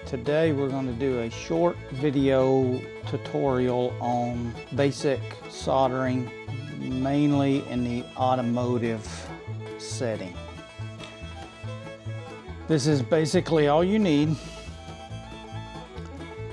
Today we're going to do a short video tutorial on basic soldering, mainly in the automotive setting. This is basically all you need.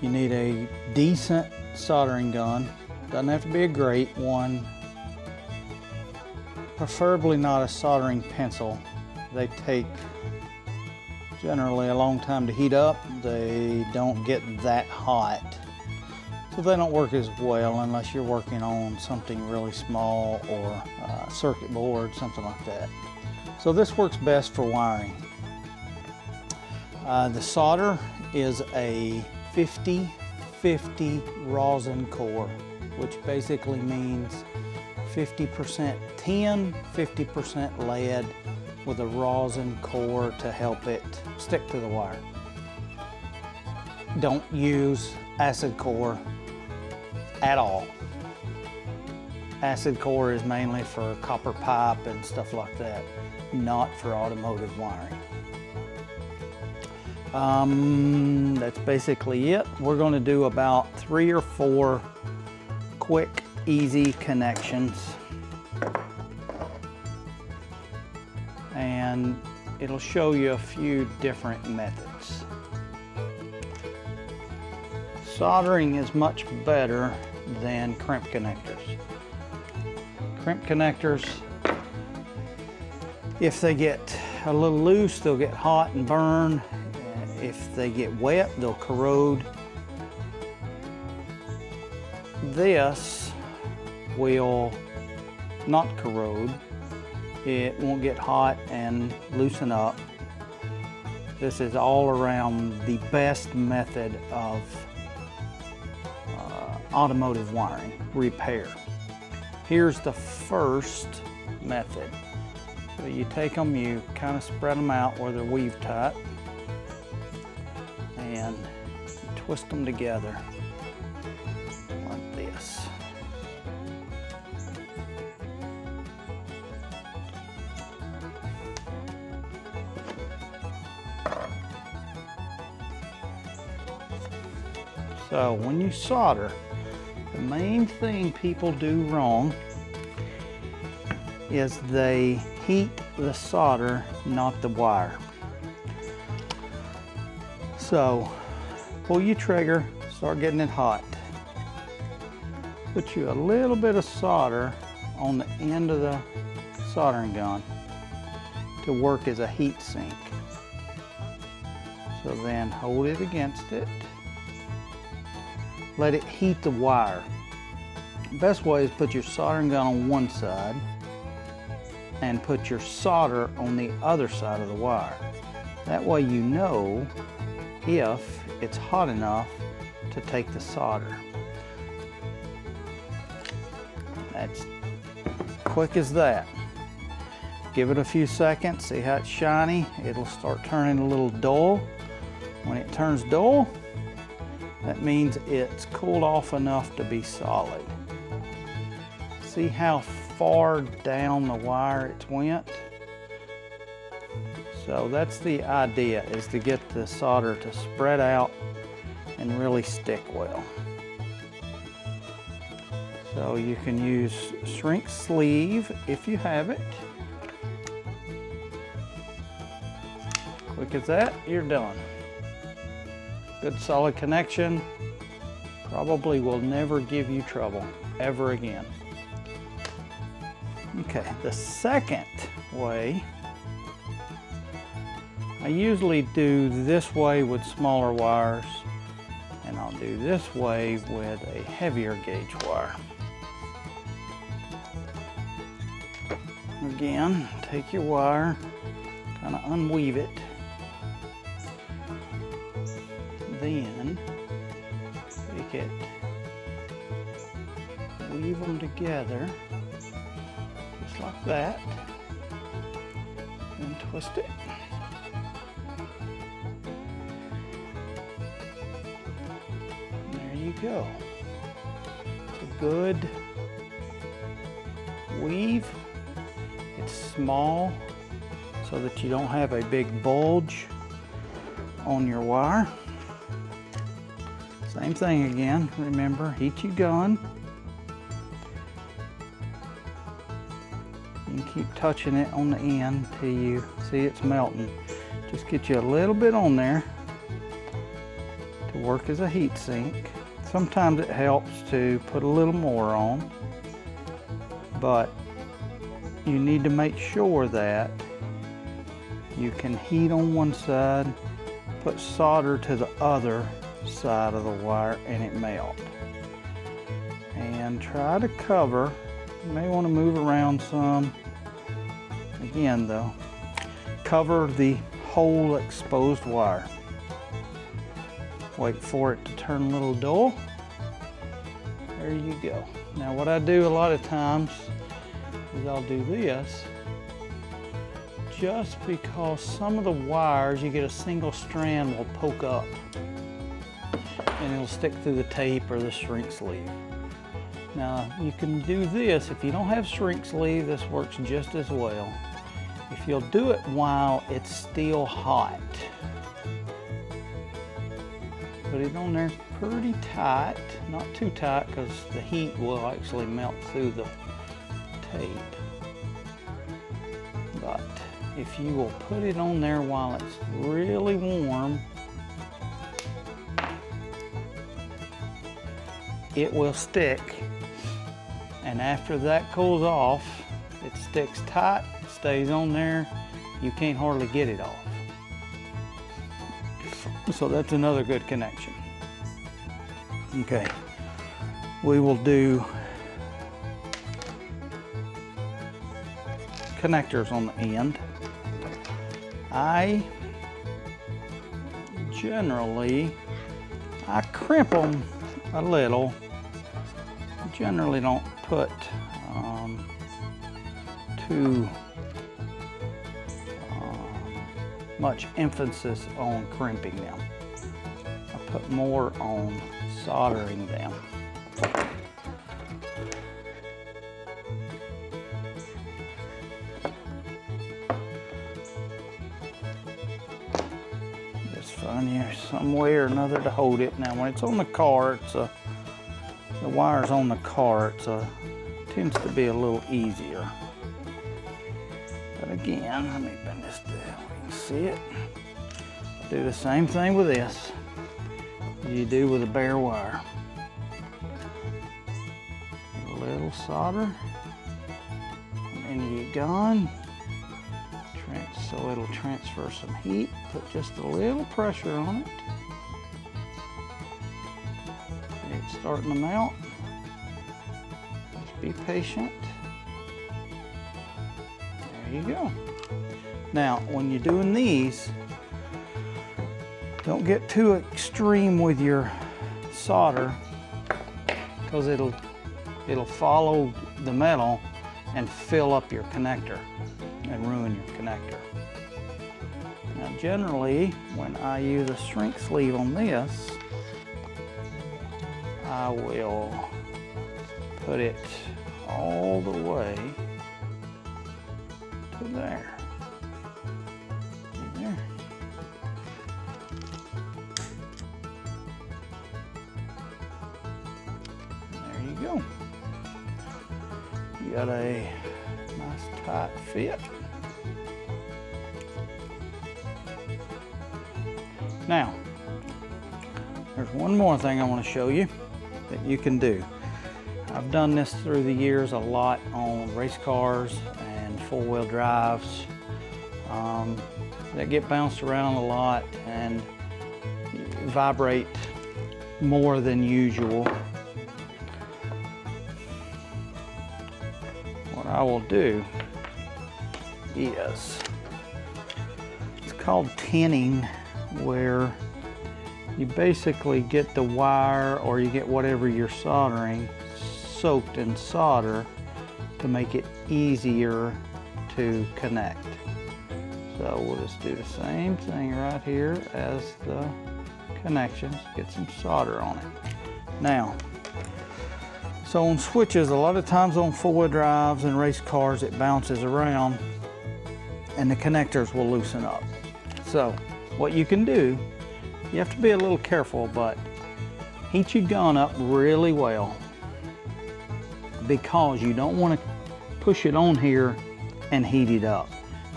You need a decent soldering gun. Doesn't have to be a great one. Preferably not a soldering pencil. They take generally a long time to heat up. They don't get that hot, so they don't work as well unless you're working on something really small or a circuit board, something like that. So this works best for wiring. The solder is a 50-50 rosin core, which basically means 50% tin, 50% lead, with a rosin core to help it stick to the wire. Don't use acid core at all. Acid core is mainly for copper pipe and stuff like that, not for automotive wiring. That's basically it. We're going to do about 3 or 4 quick, easy connections. And it'll show you a few different methods. Soldering is much better than crimp connectors. Crimp connectors, if they get a little loose, they'll get hot and burn. If they get wet, they'll corrode. This will not corrode. It won't get hot and loosen up. This is all around the best method of automotive wiring repair. Here's the first method. So you take them, you kind of spread them out where they're weave tight, and you twist them together like this. So when you solder, the main thing people do wrong is they heat the solder, not the wire. So pull your trigger, start getting it hot. Put you a little bit of solder on the end of the soldering gun to work as a heat sink. So then hold it against it. Let it heat the wire. The best way is put your soldering gun on one side and put your solder on the other side of the wire. That way you know if it's hot enough to take the solder. That's quick as that. Give it a few seconds, see how it's shiny. It'll start turning a little dull. When it turns dull, that means it's cooled off enough to be solid. See how far down the wire it went? So that's the idea, is to get the solder to spread out and really stick well. So you can use shrink sleeve if you have it. Quick as that, you're done. Good solid connection. Probably will never give you trouble ever again. Okay, the second way, I usually do this way with smaller wires, and I'll do this way with a heavier gauge wire. Again, take your wire, kind of unweave it. Then take it, weave them together, just like that, and twist it. There you go. It's a good weave. It's small so that you don't have a big bulge on your wire. Same thing again, remember, heat your gun. You can keep touching it on the end till you see it's melting. Just get you a little bit on there to work as a heat sink. Sometimes it helps to put a little more on, but you need to make sure that you can heat on one side, put solder to the other side of the wire, and it melts. And try to cover, you may want to move around some. Again though, cover the whole exposed wire. Wait for it to turn a little dull. There you go. Now what I do a lot of times is I'll do this just because some of the wires, you get a single strand will poke up and it'll stick through the tape or the shrink sleeve. Now you can do this, if you don't have shrink sleeve, this works just as well. If you'll do it while it's still hot, put it on there pretty tight, not too tight because the heat will actually melt through the tape. But if you will put it on there while it's really warm, it will stick, and after that cools off, it sticks tight, stays on there, you can't hardly get it off. So that's another good connection. Okay, we will do connectors on the end. I crimp them a little. Generally don't put too much emphasis on crimping them. I put more on soldering them. Just find you some way or another to hold it. Now when it's on the car, the wires on the car, tends to be a little easier. But again, let me bend this down. You can see it. Do the same thing with this as you do with a bare wire. A little solder into your gun, so it'll transfer some heat. Put just a little pressure on it. It's starting to melt. Just be patient. There you go. Now, when you're doing these, don't get too extreme with your solder because it'll follow the metal and fill up your connector and ruin your connector. Now, generally, when I use a shrink sleeve on this, I will put it all the way to there. See there? There you go. You got a nice tight fit. Now, there's one more thing I want to show you that you can do. I've done this through the years a lot on race cars and four-wheel drives that get bounced around a lot and vibrate more than usual. What I will do is, it's called tinning, where you basically get the wire or you get whatever you're soldering soaked in solder to make it easier to connect. So we'll just do the same thing right here as the connections, get some solder on it. Now, so on switches, a lot of times on four-wheel drives and race cars, it bounces around and the connectors will loosen up. So what you can do, you have to be a little careful, but heat your gun up really well, because you don't want to push it on here and heat it up.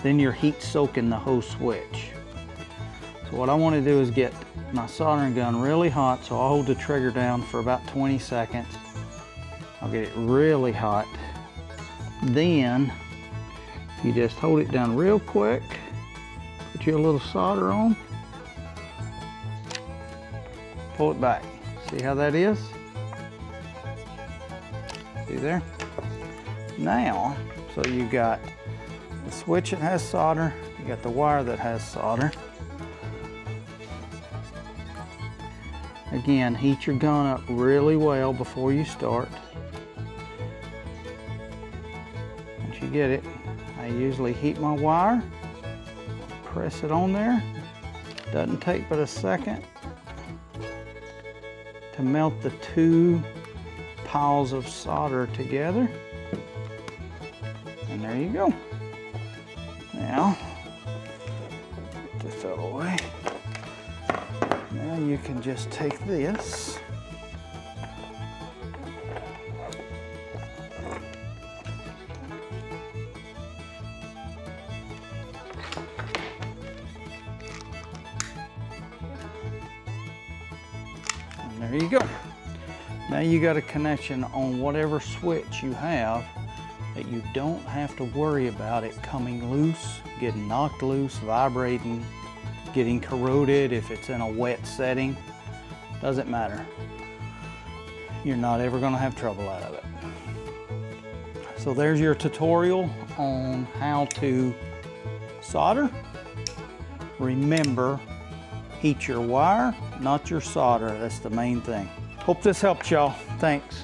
Then you're heat soaking the whole switch. So what I want to do is get my soldering gun really hot, so I'll hold the trigger down for about 20 seconds. I'll get it really hot. Then you just hold it down real quick, put your little solder on, pull it back. See how that is? See there? Now, so you got the switch that has solder, you got the wire that has solder. Again, heat your gun up really well before you start. Once you get it, I usually heat my wire, press it on there. Doesn't take but a second to melt the two piles of solder together. And there you go. Now, put this out of the way. Now you can just take this, and there you go. Now you got a connection on whatever switch you have that you don't have to worry about it coming loose, getting knocked loose, vibrating, getting corroded if it's in a wet setting. Doesn't matter. You're not ever going to have trouble out of it. So there's your tutorial on how to solder. Remember, heat your wire, not your solder. That's the main thing. Hope this helped y'all. Thanks.